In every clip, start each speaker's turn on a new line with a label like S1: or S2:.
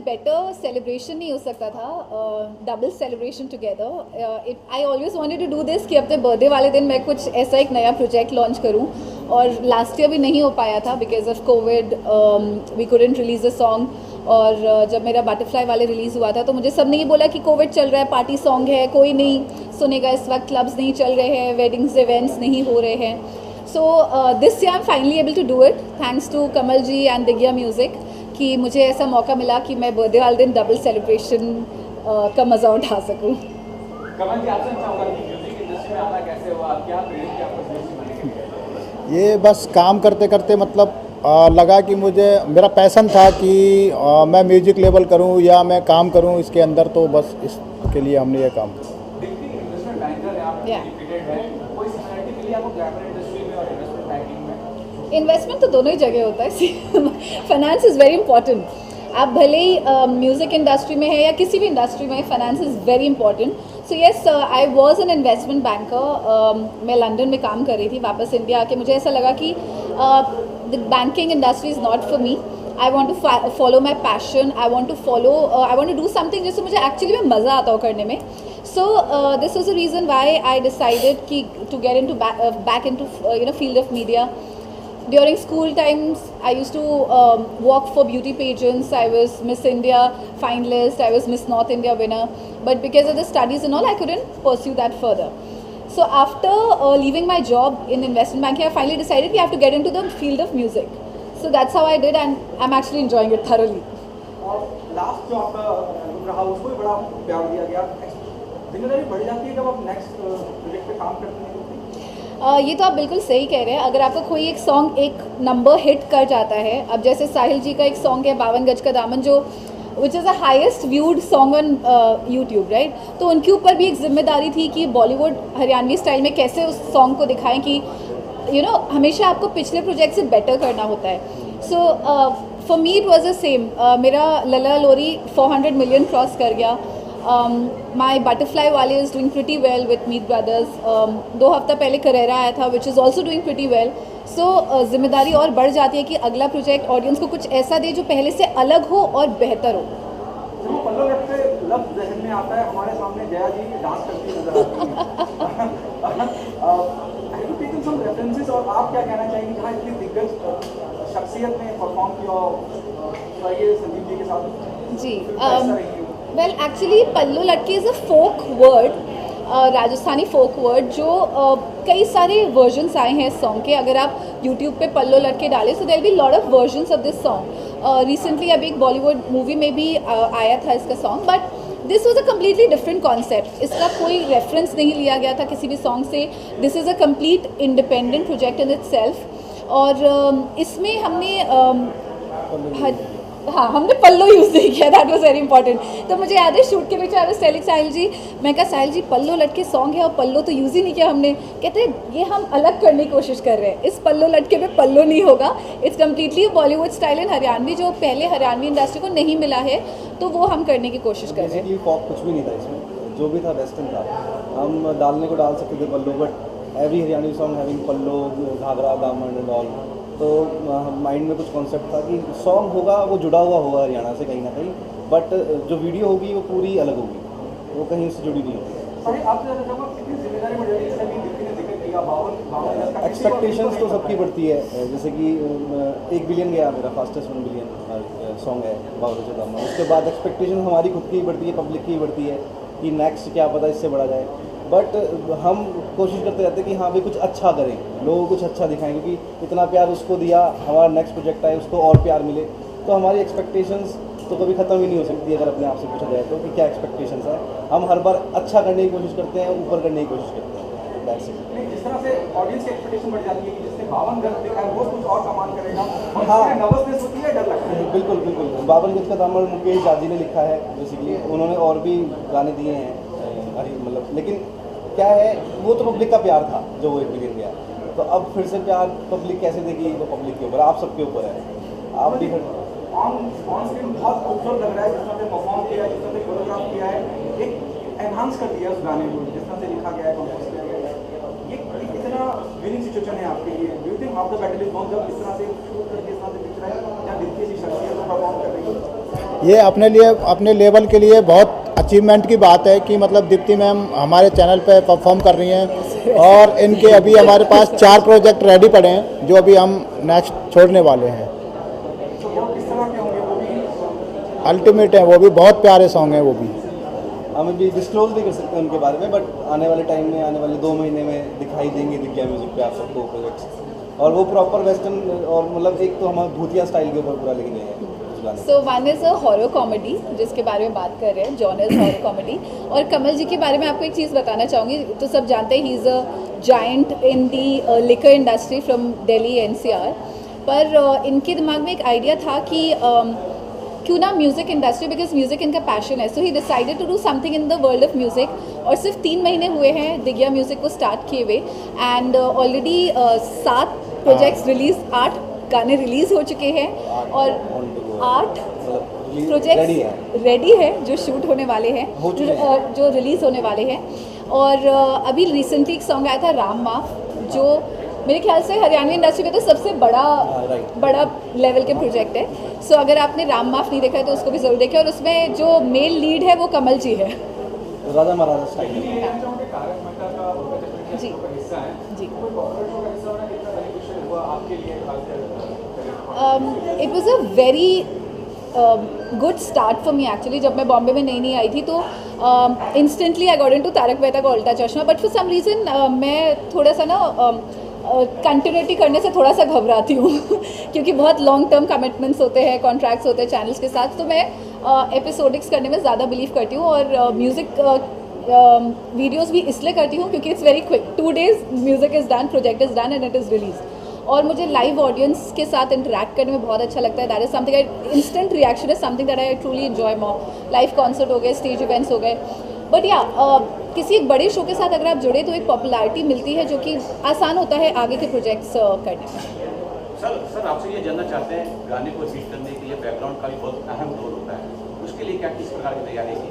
S1: Better celebration नहीं हो सकता था, double celebration together. I always wanted to do this कि अपने बर्थडे वाले दिन मैं कुछ ऐसा एक नया प्रोजेक्ट लॉन्च करूं, और लास्ट ईयर भी नहीं हो पाया था because of COVID. We couldn't release a song. और जब मेरा बटरफ्लाई वाले रिलीज़ हुआ था तो मुझे सबने ये बोला कि कोविड चल रहा है, पार्टी सॉन्ग है, कोई नहीं सुनेगा इस वक्त, क्लब्स नहीं चल रहे हैं, वेडिंग्स इवेंट्स नहीं हो रहे हैं. So this year I am finally able to do it thanks to Kamal ji and दिग्या म्यूज़िक कि मुझे ऐसा मौका मिला कि मैं बर्थडे वाले दिन डबल सेलिब्रेशन का मज़ा उठा सकूँ.
S2: कमल जी, आपसे अच्छा होगा कि म्यूजिक इंडस्ट्री में आना कैसे हुआ, क्या प्रेरित किया आपको म्यूजिक बनने के लिए?
S3: ये बस काम करते करते मतलब लगा कि मुझे मेरा पैशन था कि मैं म्यूजिक लेवल करूं या मैं काम करूं इसके अंदर, तो बस इसके लिए हमने ये काम किया.
S2: देखिए इन्वेस्टमेंट बैंकर है, आप एजुकेटेड है, कोई सिमिलरिटी मिली आपको ग्लैमर इंडस्ट्री में और इन्वेस्टमेंट बैंकिंग में?
S1: इन्वेस्टमेंट तो दोनों ही जगह होता है. Finance is very important. आप भले ही म्यूज़िक इंडस्ट्री में है या किसी भी इंडस्ट्री में, finance is very important. So yes, I was an investment banker. मैं लंदन में काम कर रही थी, वापस इंडिया आके मुझे ऐसा लगा कि the banking industry is not for me. I want to follow my passion, I want to do something जिससे मुझे एक्चुअली में मज़ा आता हो करने में. So this was the reason why I decided to get into back into field of media. During school times, I used to work for beauty pageants. I was Miss India finalist. I was Miss North India winner. But because of the studies and all, I couldn't pursue that further. So after leaving my job in investment banking, I finally decided I have to get into the field of music. So that's how I did, and I'm actually enjoying it thoroughly.
S4: और last जो आपका रुक रहा उसको भी बड़ा प्यार दिया गया, जिम्मेदारी बढ़ जाती है जब आप नेक्स्ट प्रोजेक्ट पे काम करते हैं.
S1: ये तो आप बिल्कुल सही कह रहे हैं. अगर आपका कोई एक सॉन्ग एक नंबर हिट कर जाता है, अब जैसे साहिल जी का एक सॉन्ग है 52 गज का दामन, जो which is the highest viewed song on YouTube, right. तो उनके ऊपर भी एक जिम्मेदारी थी कि बॉलीवुड हरियाणवी स्टाइल में कैसे उस सॉन्ग को दिखाएं कि हमेशा आपको पिछले प्रोजेक्ट से बेटर करना होता है. So for me it was the same. मेरा लला लोरी 400 मिलियन क्रॉस कर गया. My butterfly वाले is doing pretty well with Meet Brothers. 2 हफ्ता पहले करेरा आया था which is also doing pretty well. So जिम्मेदारी और बढ़ जाती है कि अगला प्रोजेक्ट ऑडियंस को कुछ ऐसा दे जो पहले से अलग हो और बेहतर हो.
S4: जब वो पल्लव रख से लफ्ज़ जहन में आता है, हमारे सामने जया जी डांस करती नजर आती है. टेकन सम रेफरेंसेस, और आप क्या कहना चाहेंगे जहाँ इतनी दिग्गज शख्सियत ने परफॉर्म किया संदीप जी के साथ?
S1: जी, well actually Pallu Latke is a folk word, Rajasthani folk word, जो कई सारे वर्जन्स आए हैं इस सॉन्ग के. अगर आप यूट्यूब पे पल्लू लटके डालें so there be lot of versions of this song. Recently अभी एक बॉलीवुड मूवी में भी आया था इसका song, but this was a completely different concept. इसका कोई रेफरेंस नहीं लिया गया था किसी भी सॉन्ग से. This is a complete independent project in itself. और इसमें हमने हमने पल्लो यूज़ नहीं किया. That was very important. तो मुझे याद है शूट के बीच आई वाज टेलिंग साहिल जी, मैं कहा साहिल जी पल्लो लटके सॉन्ग है और पल्लो तो यूज़ ही नहीं किया हमने. कहते ये हम अलग करने की कोशिश कर रहे हैं, इस पल्लो लटके पे पल्लो नहीं होगा. It's completely Bollywood style in Haryanvi, जो पहले हरियाणवी इंडस्ट्री को नहीं मिला है, तो वो हम करने की कोशिश कर रहे हैं.
S5: फॉक कुछ भी नहीं था इसमें, जो भी था वेस्टर्न था. हम डालने को डाल सकते थे पल्लो, but every Haryanvi song having पल्लो, घाघरा, दामन एंड ऑल. तो माइंड में कुछ कॉन्सेप्ट था कि सॉन्ग होगा वो जुड़ा हुआ होगा हरियाणा से कहीं ना कहीं, बट जो वीडियो होगी वो पूरी अलग होगी, वो कहीं से जुड़ी नहीं होगी. एक्सपेक्टेशंस तो सबकी बढ़ती है. जैसे कि 1 बिलियन गया मेरा, फास्टेस्ट 1 बिलियन सॉन्ग है बावरचे दामन. उसके बाद एक्सपेक्टेशन हमारी खुद की ही बढ़ती है, पब्लिक की ही बढ़ती है कि नेक्स्ट क्या पता इससे बढ़ा जाए. बट हम कोशिश करते रहते हैं कि हाँ भाई कुछ अच्छा करें, लोगों को कुछ अच्छा दिखाएं, क्योंकि इतना प्यार उसको दिया, हमारा नेक्स्ट प्रोजेक्ट आए उसको और प्यार मिले. तो हमारी एक्सपेक्टेशंस तो कभी ख़त्म ही नहीं हो सकती अगर अपने आप से पूछा जाए तो कि क्या एक्सपेक्टेशंस है. हम हर बार अच्छा करने की कोशिश करते हैं, ऊपर करने की कोशिश करते हैं.
S4: जिस तरह से ऑडियंस की एक्सपेक्टेशन बढ़ जाती है कि जिसने 52 गज देखा है वो कुछ और कमाल करेगा, और हाँ नर्वसनेस होती है, डर लगता है.
S5: बिल्कुल बिल्कुल. 52 गज का दामन मुकेश जाजी ने लिखा है बेसिकली. उन्होंने और भी गाने दिए हैं मतलब, लेकिन क्या है वो तो पब्लिक का प्यार था जो वो 1 बिलियन गया. तो अब फिर से प्यार पब्लिक कैसे देगी, वो पब्लिक के ऊपर, आप सबके ऊपर है. आप भी
S4: ऑन स्क्रीन बहुत खूबसूरत लग रहा है, जिस तरह से परफॉर्म किया है, जिस तरह से कोरियोग्राफ किया है, एक एनहांस कर दिया उस गाने को, जिस तरह से लिखा गया है, कंपोज किया गया है. ये कितना विनिंग सिचुएशन है आपके लिए? Do you think half the battle is won जब इस तरह से शूट करके इस तरह से दिख रहा है, या दिखती है शख्सियत को परफॉर्म कर रही है?
S3: ये अपने लेवल के लिए बहुत अचीवमेंट की बात है कि मतलब दीप्ति मैम हमारे चैनल पे परफॉर्म कर रही हैं और इनके अभी हमारे पास 4 प्रोजेक्ट रेडी पड़े हैं जो अभी हम नेक्स्ट छोड़ने वाले हैं।
S4: तो वो किस तरह के होंगे, वो भी
S3: अल्टीमेट हैं, वो भी बहुत प्यारे सॉन्ग हैं वो भी।
S5: हम भी डिस्क्लोज नहीं कर सकते उनके बारे में, बट आने वाले टाइम में, आने वाले 2 महीने में दिखाई देंगे दिग्गज म्यूजिक पे आप सबको प्रोजेक्ट्स। और वो प्रॉपर वेस्टर्न और मतलब एक तो हम भूतिया स्टाइल के ऊपर पूरा लेके गए हैं।
S1: So one is a horror comedy जिसके बारे में बात कर रहे हैं, जॉनर हॉरर कॉमेडी। और कमल जी के बारे में आपको एक चीज़ बताना चाहूँगी, तो सब जानते हैं he is a giant in the liquor industry from Delhi NCR. पर इनके दिमाग में एक आइडिया था कि क्यों ना म्यूज़िक इंडस्ट्री, बिकॉज म्यूज़िक इनका पैशन है, so he decided to do something in the world of music. और सिर्फ 3 महीने हुए हैं दिग्या म्यूज़िक को स्टार्ट किए हुए, एंड ऑलरेडी 7 प्रोजेक्ट्स रिलीज, 8 गाने रिलीज़ हो चुके हैं और 8 प्रोजेक्ट्स रेडी है जो शूट होने वाले हैं, जो रिलीज़ होने वाले हैं। और अभी रिसेंटली एक सॉन्ग आया था राम माफ, जो मेरे ख्याल से हरियाणवी इंडस्ट्री में तो सबसे बड़ा लेवल के प्रोजेक्ट है। सो अगर आपने राम माफ नहीं देखा है तो उसको भी ज़रूर देखें। और उसमें जो मेल लीड है वो कमल जी है,
S5: राजा महाराजा स्टाइल।
S1: जी जी। It was a very good start for me actually. जब मैं बॉम्बे में नई आई थी तो instantly I got into Taarak Mehta का उल्टा चश्मा। बट फॉर सम रीज़न मैं थोड़ा सा ना कंटिन्यूटी करने से थोड़ा सा घबराती हूँ क्योंकि बहुत लॉन्ग टर्म कमिटमेंट्स होते हैं, कॉन्ट्रैक्ट्स होते हैं चैनल्स के साथ। तो मैं एपिसोडिक्स करने में ज़्यादा बिलीव करती हूँ और म्यूज़िक वीडियोज़ भी इसलिए करती हूँ क्योंकि it's very quick, 2 days music is done, project is done and it is release. और मुझे लाइव ऑडियंस के साथ इंटरेक्ट करने में बहुत अच्छा लगता है। That is something I, instant reaction is something that I truly enjoy more. Live concert हो गए, स्टेज इवेंट्स हो गए, बट या किसी एक बड़े शो के साथ अगर आप जुड़े तो एक पॉपुलैरिटी मिलती है जो कि आसान होता है आगे के प्रोजेक्ट्स करने में।
S6: सर आपसे ये जानना चाहते हैं, गाने को हिट करने के लिए बैकग्राउंड का भी बहुत अहम रोल होता है, उसके लिए क्या किस प्रकार की तैयारी की?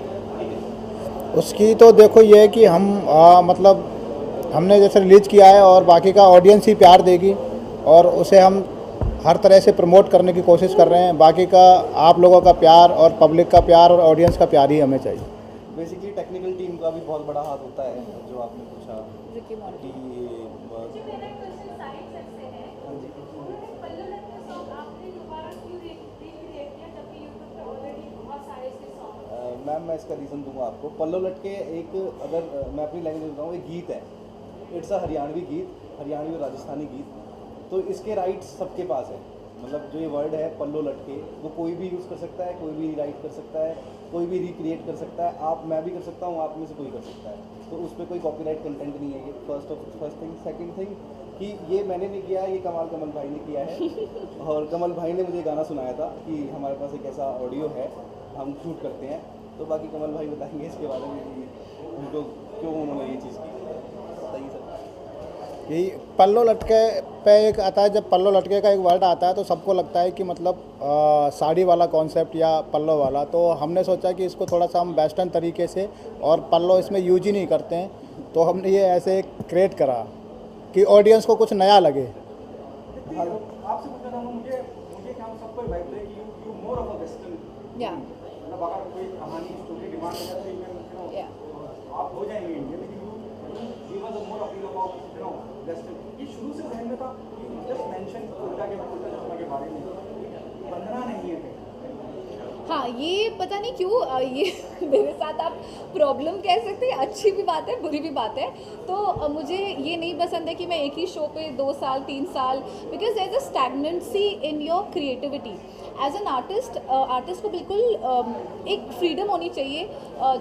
S3: उसकी तो देखो ये है कि हम मतलब हमने जैसे रिलीज़ किया है और बाकी का ऑडियंस ही प्यार देगी और उसे हम हर तरह से प्रमोट करने की कोशिश कर रहे हैं। बाकी का आप लोगों का प्यार और पब्लिक का प्यार और ऑडियंस का प्यार ही हमें चाहिए।
S5: बेसिकली टेक्निकल टीम का भी बहुत बड़ा हाथ होता है, जो आपने पूछा कि मैम मैं इसका रीज़न दूंगा आपको। पल्लो लटके एक, अगर मैं अपनी लैंग्वेज में बताऊँ, एक गीत है। इट्स अ हरियाणवी गीत, हरियाणवी और राजस्थानी गीत। तो इसके राइट्स सबके पास है, मतलब जो ये वर्ड है पल्लो लटके, वो कोई भी यूज़ कर सकता है, कोई भी राइट कर सकता है, कोई भी रिक्रिएट कर सकता है। आप, मैं भी कर सकता हूँ, आप में से कोई कर सकता है। तो उसमें कोई कॉपीराइट कंटेंट नहीं है। ये फर्स्ट थिंग। सेकंड थिंग कि ये मैंने नहीं किया है, ये कमल भाई ने किया है। और कमल भाई ने मुझे गाना सुनाया था कि हमारे पास एक ऐसा ऑडियो है, हम शूट करते हैं। तो बाकी कमल भाई बताएंगे इसके बारे में कि उनको क्यों उन्होंने ये चीज़ की। बताइए सर।
S3: यही पल्लो लटके पे एक आता है, जब पल्लो लटके का एक वर्ड आता है तो सबको लगता है कि मतलब साड़ी वाला कॉन्सेप्ट या पल्लो वाला। तो हमने सोचा कि इसको थोड़ा सा हम वेस्टर्न तरीके से, और पल्लो इसमें यूज ही नहीं करते हैं, तो हमने ये ऐसे क्रिएट करा कि ऑडियंस को कुछ नया लगे।
S4: आपसे पूछना चाहूँगा, मुझे क्या सबको वाइब है कि you more of a western.
S1: या
S4: मतलब अगर कोई कहानी स्टोरी डिमांड हो जाती है, आप हो जाएंगे इंडिया, लेकिन you was more appeal about western. ये शुरू से जहन में था, जस्ट मेंशन उल्टा के बारे में, बंधना नहीं है।
S1: हाँ, ये पता नहीं क्यों ये मेरे साथ आप प्रॉब्लम कह सकते हैं, अच्छी भी बात है बुरी भी बात है। तो मुझे ये नहीं पसंद है कि मैं एक ही शो पे 2 साल 3 साल, because there is a stagnancy in your creativity. As an artist को बिल्कुल एक फ्रीडम होनी चाहिए,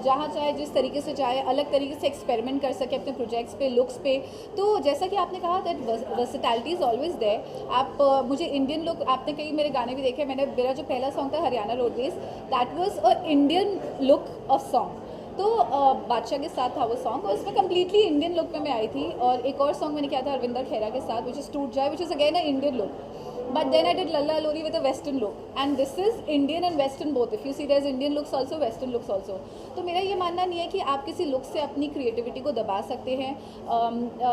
S1: जहाँ चाहे जिस तरीके से चाहे अलग तरीके से एक्सपेरिमेंट कर सके अपने प्रोजेक्ट्स पे, लुक्स पे। तो जैसा कि आपने कहा that versatility is always there. आप मुझे इंडियन लुक, आपने कई मेरे गाने भी देखे, मेरा जो पहला सॉन्ग था Haryana roadways, that was a Indian look of song. तो बादशाह के साथ था वो सॉन्ग, और उसमें कम्प्लीटली इंडियन लुक में मैं आई थी। और एक और सॉन्ग मैंने किया था अरविंदर खेरा के साथ, विच इज़ टूट जाए, which is again a Indian look. But then I did Lalla Lori with a Western look, and this is Indian and Western both. If you see, there's Indian looks also, Western looks also. तो मेरा ये मानना नहीं है कि आप किसी look से अपनी क्रिएटिविटी को दबा सकते हैं।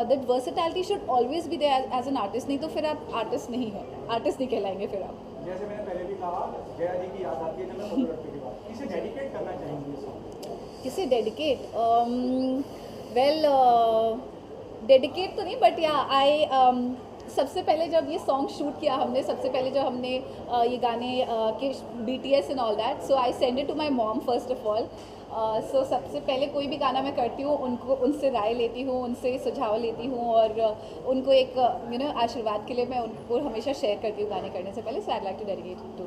S1: That versatility should always be there as an artist, नहीं तो फिर आप आर्टिस्ट नहीं है, आर्टिस्ट नहीं कहलाएंगे फिर आप।
S4: जैसे मैंने पहले भी कहा, जया जी की याद आती है जब मैं पल्लू लटके के बाद, किसे डेडिकेट करना चाहेंगे ये सॉन्ग?
S1: किसे डेडिकेट? वेल, डेडिकेट तो नहीं, बट या आई सबसे पहले जब ये सॉन्ग शूट किया हमने, सबसे पहले जब हमने ये गाने के BTS and all that, so I send it to my mom first of all. So सबसे पहले कोई भी गाना मैं करती हूँ उनसे राय लेती हूँ, उनसे सुझाव लेती हूँ, और उनको एक आशीर्वाद के लिए मैं उनको हमेशा शेयर करती हूँ गाने करने से पहले. So I like to dedicate to.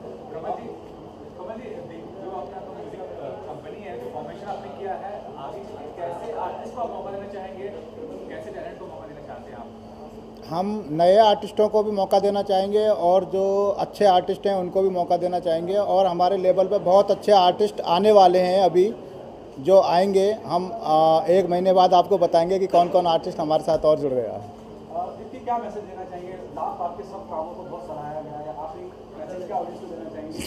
S2: Kamal ji, जो आपका म्यूजिक कंपनी है, जो फॉर्मेशन आपने किया है, आगे कैसे आर्टिस्ट को आप मौका देना चाहेंगे, कैसे टैलेंट को मौका देना चाहते हैं आप?
S3: हम नए आर्टिस्टों को भी मौका देना चाहेंगे और जो अच्छे आर्टिस्ट हैं उनको भी मौका देना चाहेंगे, और हमारे लेवल पे बहुत अच्छे आर्टिस्ट आने वाले हैं अभी जो आएंगे. हम 1 महीने बाद आपको बताएंगे कि कौन कौन आर्टिस्ट हमारे साथ और जुड़ रहे हैं.
S4: दीप्ति, क्या मैसेज देना चाहेंगे? लास्ट आपके सब कामों को बहुत सराहा गया है, आखिरी मैसेज क्या ऑडियंस को देना चाहेंगे?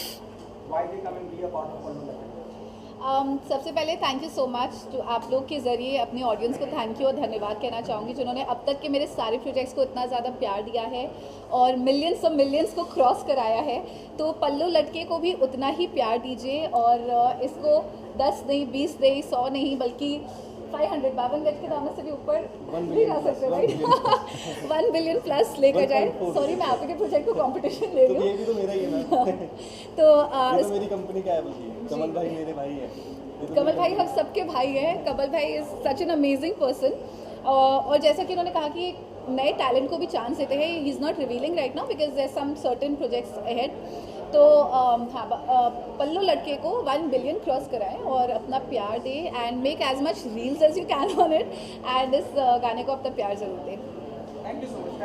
S4: Why they come and be a part of Pallu Latke?
S1: सबसे पहले थैंक यू सो मच. जो आप लोग के ज़रिए अपनी ऑडियंस को थैंक यू और धन्यवाद कहना चाहूँगी, जिन्होंने अब तक के मेरे सारे प्रोजेक्ट्स को इतना ज़्यादा प्यार दिया है और मिलियंस ऑफ मिलियंस को क्रॉस कराया है. तो पल्लू लटके को भी उतना ही प्यार दीजिए, और इसको 10 नहीं, 20 नहीं, 100 नहीं, बल्कि 500 52 गज के दामों से भी ऊपर भी जा सकते हैं, राइट? 1 बिलियन प्लस लेकर जाए. सॉरी, मैं आपके प्रोजेक्ट को कंपटीशन ले रही
S5: तो
S1: हूँ.
S5: ये भी तो मेरा ही है ना.
S1: तो
S5: ये तो मेरी कंपनी का है, बल्कि कमल भाई मेरे भाई हैं. ये तो
S1: कमल
S5: मेरी
S1: भाई हम सबके भाई हैं. कमल भाई is such an amazing person, और जैसा कि उन्होंने कहा कि नए टैलेंट को भी चांस देते हैं. He is not revealing right now because there some certain projects ahead. तो हाँ, पल्लू लटके को 1 बिलियन क्रॉस कराएं और अपना प्यार दें, and make as much reels as you can on it, and इस गाने को अपना प्यार ज़रूर दें.
S4: Thank you so much.